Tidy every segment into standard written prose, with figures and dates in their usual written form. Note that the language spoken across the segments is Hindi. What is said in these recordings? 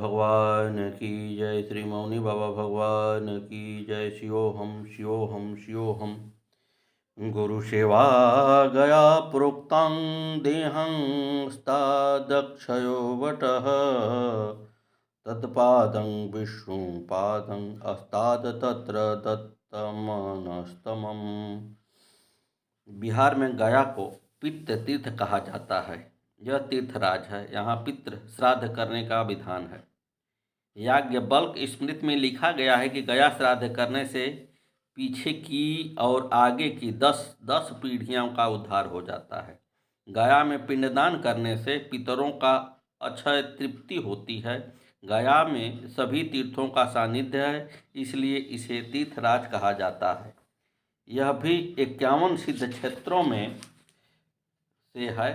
भगवान की जय। श्री मौनी बाबा भगवान की जय। शिवोहम शिवोहम शिवोहम। गुरु सेवा गया प्रोक्तं देहं स्तादक्षयो वटः तत्पादं विष्णुपादं अस्ताद तत्र दत्तमनस्तमम्। बिहार में गया को पितृ तीर्थ कहा जाता है। यह तीर्थराज है। यहाँ पितृ श्राद्ध करने का विधान है। याज्ञवल्क्य स्मृति में लिखा गया है कि गया श्राद्ध करने से पीछे की और आगे की 10 पीढ़ियों का उद्धार हो जाता है। गया में पिंडदान करने से पितरों का अक्षय तृप्ति होती है। गया में सभी तीर्थों का सानिध्य है, इसलिए इसे तीर्थराज कहा जाता है। यह भी 51 सिद्ध क्षेत्रों में से है।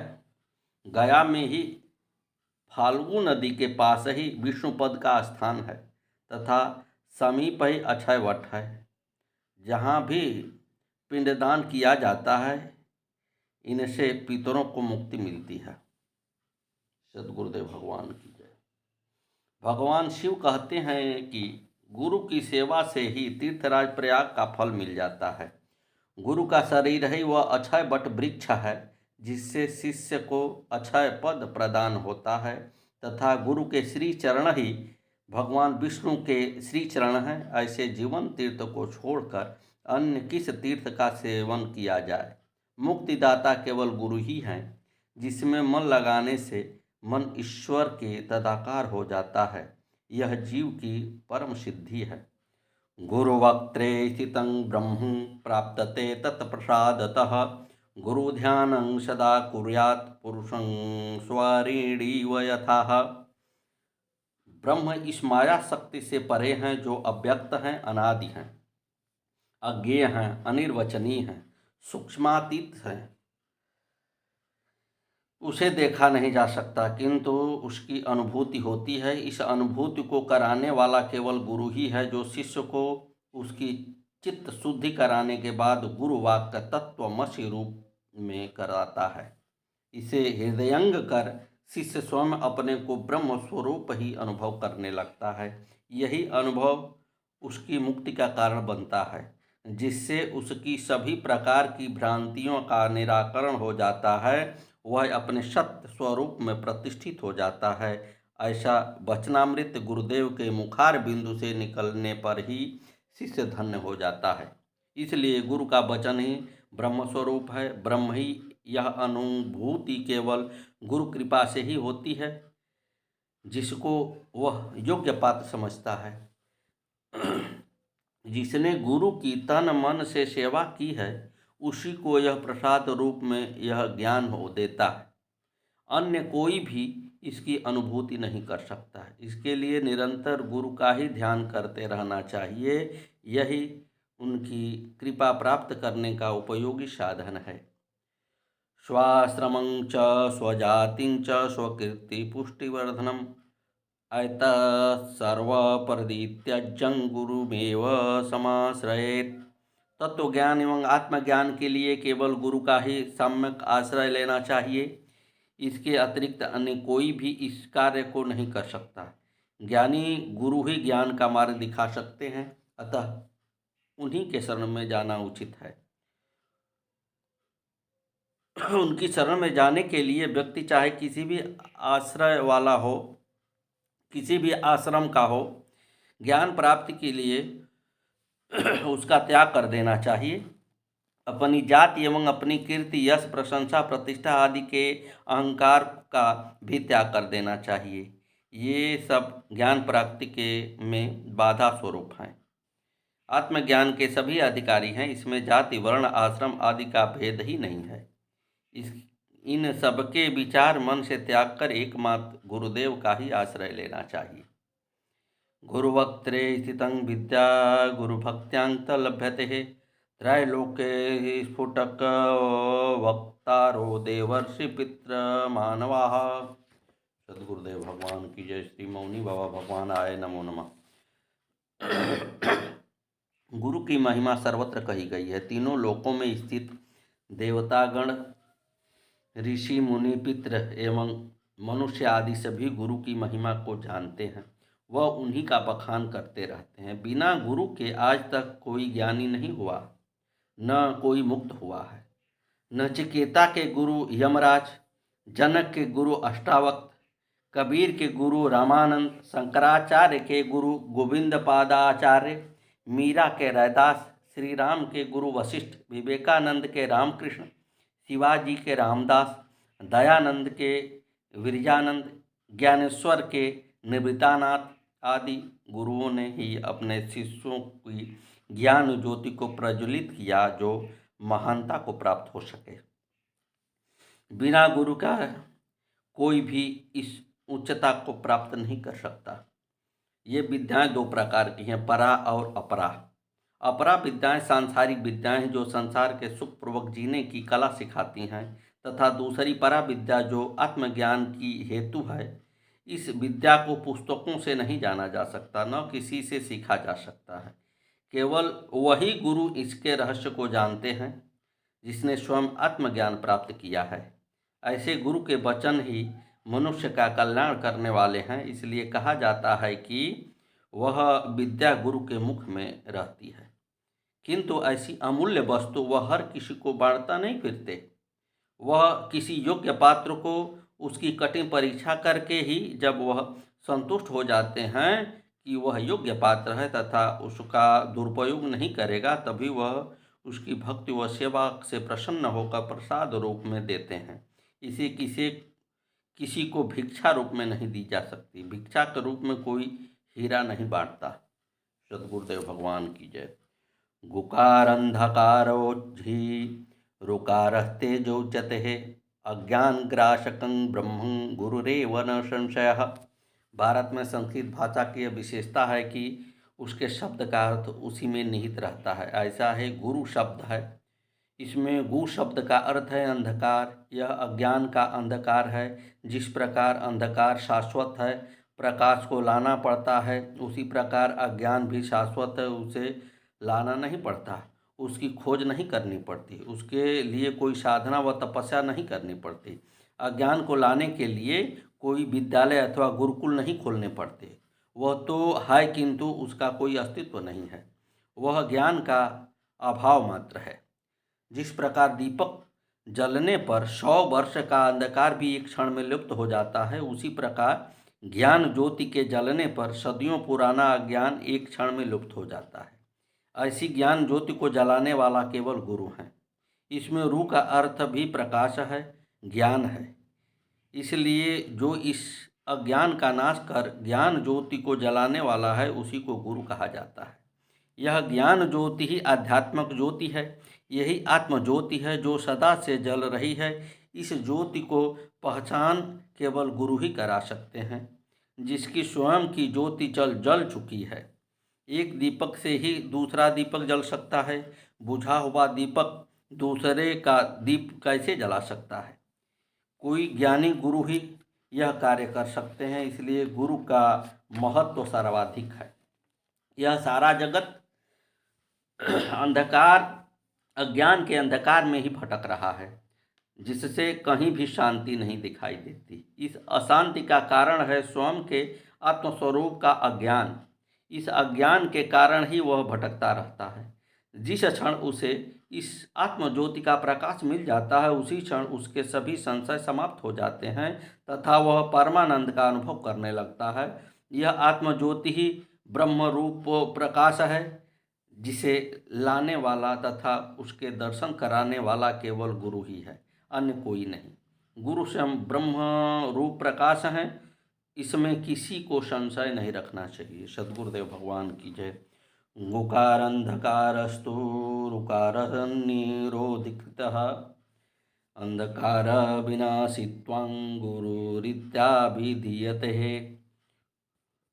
गया में ही फाल्गु नदी के पास ही विष्णुपद का स्थान है तथा समीप ही अक्षय वट है, जहाँ भी पिंडदान किया जाता है। इनसे पितरों को मुक्ति मिलती है। सद्गुरुदेव भगवान की जय। भगवान शिव कहते हैं कि गुरु की सेवा से ही तीर्थराज प्रयाग का फल मिल जाता है। गुरु का शरीर ही वह अक्षय वट वृक्ष है जिससे शिष्य को अक्षय पद प्रदान होता है तथा गुरु के श्री चरण ही भगवान विष्णु के श्री चरण हैं। ऐसे जीवन तीर्थ को छोड़कर अन्य किस तीर्थ का सेवन किया जाए। मुक्तिदाता केवल गुरु ही हैं, जिसमें मन लगाने से मन ईश्वर के तदाकार हो जाता है। यह जीव की परम सिद्धि है। गुरुवक्त्रे स्थितं ब्रह्म प्राप्तते तत्प्रसादतः। गुरुध्यानं सदा कुर्यात् पुरुषं स्वरेणीव यथाः। ब्रह्म इस माया शक्ति से परे हैं, जो अव्यक्त हैं, अनादि हैं, अज्ञेय हैं, अनिर्वचनीय हैं, सूक्ष्मातीत हैं। उसे देखा नहीं जा सकता, किंतु उसकी अनुभूति होती है। इस अनुभूति को कराने वाला केवल गुरु ही है, जो शिष्य को उसकी चित्त शुद्धि कराने के बाद गुरु वाक्य तत्वमसि रूप में कराता है। इसे हृदयंग कर शिष्य स्वयं अपने को ब्रह्म स्वरूप ही अनुभव करने लगता है। यही अनुभव उसकी मुक्ति का कारण बनता है, जिससे उसकी सभी प्रकार की भ्रांतियों का निराकरण हो जाता है। वह अपने सत्य स्वरूप में प्रतिष्ठित हो जाता है। ऐसा वचनामृत गुरुदेव के मुखार बिंदु से निकलने पर ही शिष्य धन्य हो जाता है। इसलिए गुरु का वचन ही ब्रह्म स्वरूप है। ब्रह्म ही यह अनुभूति केवल गुरु कृपा से ही होती है, जिसको वह योग्य पात्र समझता है। जिसने गुरु की तन मन से सेवा की है, उसी को यह प्रसाद रूप में यह ज्ञान हो देता है। अन्य कोई भी इसकी अनुभूति नहीं कर सकता है। इसके लिए निरंतर गुरु का ही ध्यान करते रहना चाहिए। यही उनकी कृपा प्राप्त करने का उपयोगी साधन है। स्वाश्रमं च स्वजातिं च स्वकीर्ति पुष्टिवर्धनम् सर्वपरित्यज्यं गुरुमेव समाश्रयेत्। तत्व ज्ञान एवं आत्मज्ञान के लिए केवल गुरु का ही सम्यक आश्रय लेना चाहिए। इसके अतिरिक्त अन्य कोई भी इस कार्य को नहीं कर सकता। ज्ञानी गुरु ही ज्ञान का मार्ग दिखा सकते हैं, अतः उन्हीं के शरण में जाना उचित है। उनकी शरण में जाने के लिए व्यक्ति चाहे किसी भी आश्रय वाला हो, किसी भी आश्रम का हो, ज्ञान प्राप्ति के लिए उसका त्याग कर देना चाहिए। अपनी जाति एवं अपनी कीर्ति, यश, प्रशंसा, प्रतिष्ठा आदि के अहंकार का भी त्याग कर देना चाहिए। ये सब ज्ञान प्राप्ति के में बाधा स्वरूप हैं। आत्मज्ञान के सभी अधिकारी हैं। इसमें जाति, वर्ण, आश्रम आदि का भेद ही नहीं है। इन सबके विचार मन से त्याग कर एकमात्र गुरुदेव का ही आश्रय लेना चाहिए। गुरुवक्त्रे स्थितं विद्या गुरुभक्त्यां लभ्यते। त्रैलोक्ये स्फुटक वक्तारो देवर्षि पितृ मानवाः। सद्गुरुदेव भगवान की जय। श्री मौनी बाबा भगवान आए नमो नमः। गुरु की महिमा सर्वत्र कही गई है। तीनों लोकों में स्थित देवतागण, ऋषि, मुनि, पितृ एवं मनुष्य आदि सभी गुरु की महिमा को जानते हैं। वह उन्हीं का बखान करते रहते हैं। बिना गुरु के आज तक कोई ज्ञानी नहीं हुआ, न कोई मुक्त हुआ है। नचिकेता के गुरु यमराज, जनक के गुरु अष्टावक्र, कबीर के गुरु रामानंद, शंकराचार्य के गुरु गोविंद पादाचार्य, मीरा के रैदास, श्री राम के गुरु वशिष्ठ, विवेकानंद के रामकृष्ण, शिवाजी के रामदास, दयानंद के विरजानंद, ज्ञानेश्वर के निवृत्तानाथ आदि गुरुओं ने ही अपने शिष्यों की ज्ञान ज्योति को प्रज्वलित किया जो महानता को प्राप्त हो सके। बिना गुरु का कोई भी इस उच्चता को प्राप्त नहीं कर सकता। ये विद्याएं दो प्रकार की हैं, परा और अपरा। अपरा विद्याएं सांसारिक विद्याएं हैं जो संसार के सुखपूर्वक जीने की कला सिखाती हैं, तथा दूसरी परा विद्या जो आत्मज्ञान की हेतु है। इस विद्या को पुस्तकों से नहीं जाना जा सकता, न किसी से सीखा जा सकता है। केवल वही गुरु इसके रहस्य को जानते हैं जिसने स्वयं आत्मज्ञान प्राप्त किया है। ऐसे गुरु के वचन ही मनुष्य का कल्याण करने वाले हैं। इसलिए कहा जाता है कि वह विद्या गुरु के मुख में रहती है, किंतु ऐसी अमूल्य वस्तु वह हर किसी को बांटता नहीं फिरते। वह किसी योग्य पात्र को उसकी कठिन परीक्षा करके ही जब वह संतुष्ट हो जाते हैं कि वह योग्य पात्र है तथा उसका दुरुपयोग नहीं करेगा, तभी वह उसकी भक्ति व सेवा से प्रसन्न होकर प्रसाद रूप में देते हैं। इसे किसी को भिक्षा रूप में नहीं दी जा सकती। भिक्षा के रूप में कोई हीरा नहीं बांटता। सद्गुरुदेव भगवान की जय। गुकार अंधकारोज्झि रुकारः तेजोच्यते अज्ञान ग्रासकं ब्रह्मं गुरुरेव न संशयः। भारत में संस्कृत भाषा की यह विशेषता है कि उसके शब्द का अर्थ उसी में निहित रहता है। ऐसा है गुरु शब्द है, इसमें गु शब्द का अर्थ है अंधकार। यह अज्ञान का अंधकार है। जिस प्रकार अंधकार शाश्वत है, प्रकाश को लाना पड़ता है, उसी प्रकार अज्ञान भी शाश्वत है, उसे लाना नहीं पड़ता, उसकी खोज नहीं करनी पड़ती, उसके लिए कोई साधना व तपस्या नहीं करनी पड़ती। अज्ञान को लाने के लिए कोई विद्यालय अथवा गुरुकुल नहीं खोलने पड़ते। वह तो है किंतु उसका कोई अस्तित्व नहीं है, वह ज्ञान का अभाव मात्र है। जिस प्रकार दीपक जलने पर 100 वर्ष का अंधकार भी एक क्षण में लुप्त हो जाता है, उसी प्रकार ज्ञान ज्योति के जलने पर सदियों पुराना अज्ञान एक क्षण में लुप्त हो जाता है। ऐसी ज्ञान ज्योति को जलाने वाला केवल गुरु है। इसमें रू का अर्थ भी प्रकाश है, ज्ञान है। इसलिए जो इस अज्ञान का नाश कर ज्ञान ज्योति को जलाने वाला है, उसी को गुरु कहा जाता है। यह ज्ञान ज्योति ही आध्यात्मिक ज्योति है। यही आत्म ज्योति है जो सदा से जल रही है। इस ज्योति को पहचान केवल गुरु ही करा सकते हैं, जिसकी स्वयं की ज्योति जल चुकी है। एक दीपक से ही दूसरा दीपक जल सकता है। बुझा हुआ दीपक दूसरे का दीप कैसे जला सकता है? कोई ज्ञानी गुरु ही यह कार्य कर सकते हैं। इसलिए गुरु का महत्व सर्वाधिक है। यह सारा जगत अंधकार, अज्ञान के अंधकार में ही भटक रहा है, जिससे कहीं भी शांति नहीं दिखाई देती। इस अशांति का कारण है स्वयं के आत्मस्वरूप का अज्ञान। इस अज्ञान के कारण ही वह भटकता रहता है। जिस क्षण उसे इस आत्मज्योति का प्रकाश मिल जाता है, उसी क्षण उसके सभी संशय समाप्त हो जाते हैं तथा वह परमानंद का अनुभव करने लगता है। यह आत्मज्योति ही ब्रह्म रूप प्रकाश है, जिसे लाने वाला तथा उसके दर्शन कराने वाला केवल गुरु ही है, अन्य कोई नहीं। गुरु स्वयं ब्रह्म रूप प्रकाश हैं, इसमें किसी को संशय नहीं रखना चाहिए। सद्गुरुदेव भगवान की जय। गुकार अंधकारस्तु रुकार निरोधिकृतः अंधकार विनाशित्वं गुरुरित्याभिधीयते।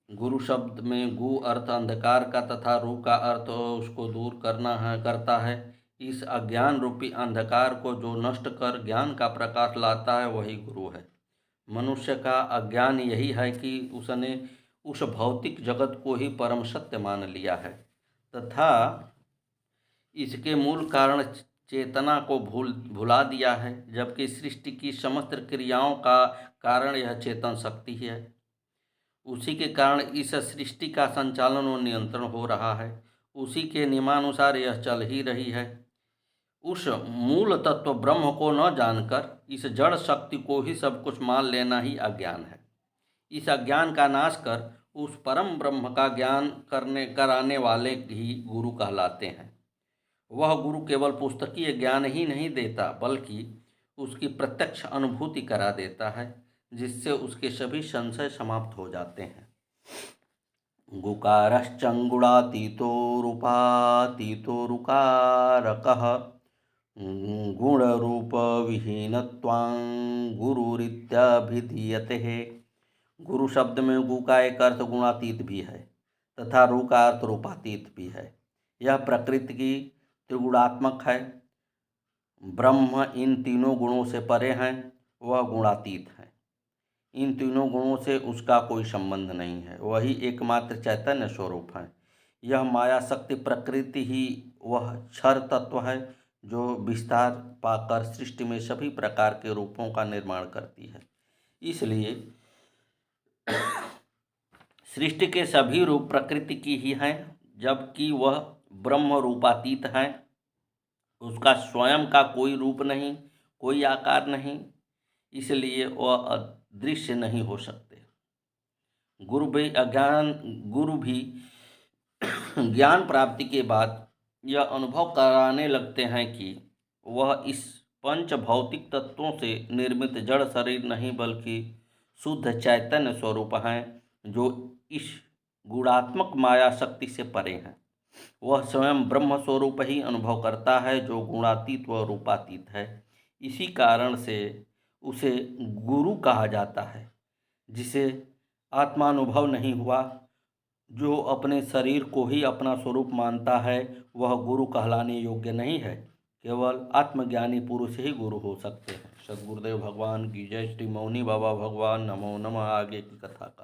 गुरु शब्द में गु अर्थ अंधकार का तथा रू का अर्थ उसको दूर करता है। इस अज्ञान रूपी अंधकार को जो नष्ट कर ज्ञान का प्रकाश लाता है, वही गुरु है। मनुष्य का अज्ञान यही है कि उसने उस भौतिक जगत को ही परम सत्य मान लिया है तथा इसके मूल कारण चेतना को भुला दिया है, जबकि सृष्टि की समस्त क्रियाओं का कारण यह चेतन शक्ति है। उसी के कारण इस सृष्टि का संचालन और नियंत्रण हो रहा है। उसी के नियमानुसार यह चल ही रही है। उस मूल तत्व ब्रह्म को न जानकर इस जड़ शक्ति को ही सब कुछ मान लेना ही अज्ञान है। इस अज्ञान का नाश कर उस परम ब्रह्म का ज्ञान कराने वाले ही गुरु कहलाते हैं। वह गुरु केवल पुस्तकीय ज्ञान ही नहीं देता, बल्कि उसकी प्रत्यक्ष अनुभूति करा देता है, जिससे उसके सभी संशय समाप्त हो जाते हैं। गुकारश्चंगुणातीतो रूपातीतो रुकारकः गुणरूप विहीनत्वां गुरुरित्यभिधीयते। गुरु शब्द में गु का एक अर्थ गुणातीत भी है तथा रू का अर्थ रूपातीत भी है। यह प्रकृति की त्रिगुणात्मक है। ब्रह्म इन तीनों गुणों से परे हैं, वह गुणातीत है। इन तीनों गुणों से उसका कोई संबंध नहीं है, वही एकमात्र चैतन्य स्वरूप है। यह माया शक्ति प्रकृति ही वह क्षर तत्व है जो विस्तार पाकर सृष्टि में सभी प्रकार के रूपों का निर्माण करती है। इसलिए सृष्टि के सभी रूप प्रकृति की ही हैं, जबकि वह ब्रह्म रूपातीत है। उसका स्वयं का कोई रूप नहीं, कोई आकार नहीं, इसलिए वह अदृश्य नहीं हो सकते। गुरु भी ज्ञान प्राप्ति के बाद यह अनुभव कराने लगते हैं कि वह इस पंच भौतिक तत्वों से निर्मित जड़ शरीर नहीं, बल्कि शुद्ध चैतन्य स्वरूप हैं, जो इस गुणात्मक माया शक्ति से परे हैं। वह स्वयं ब्रह्म स्वरूप ही अनुभव करता है, जो गुणातीत व रूपातीत है। इसी कारण से उसे गुरु कहा जाता है। जिसे आत्मानुभव नहीं हुआ, जो अपने शरीर को ही अपना स्वरूप मानता है, वह गुरु कहलाने योग्य नहीं है। केवल आत्मज्ञानी पुरुष ही गुरु हो सकते हैं। सद्गुरुदेव भगवान की जय। श्री मौनी बाबा भगवान नमो नमः। आगे की कथा का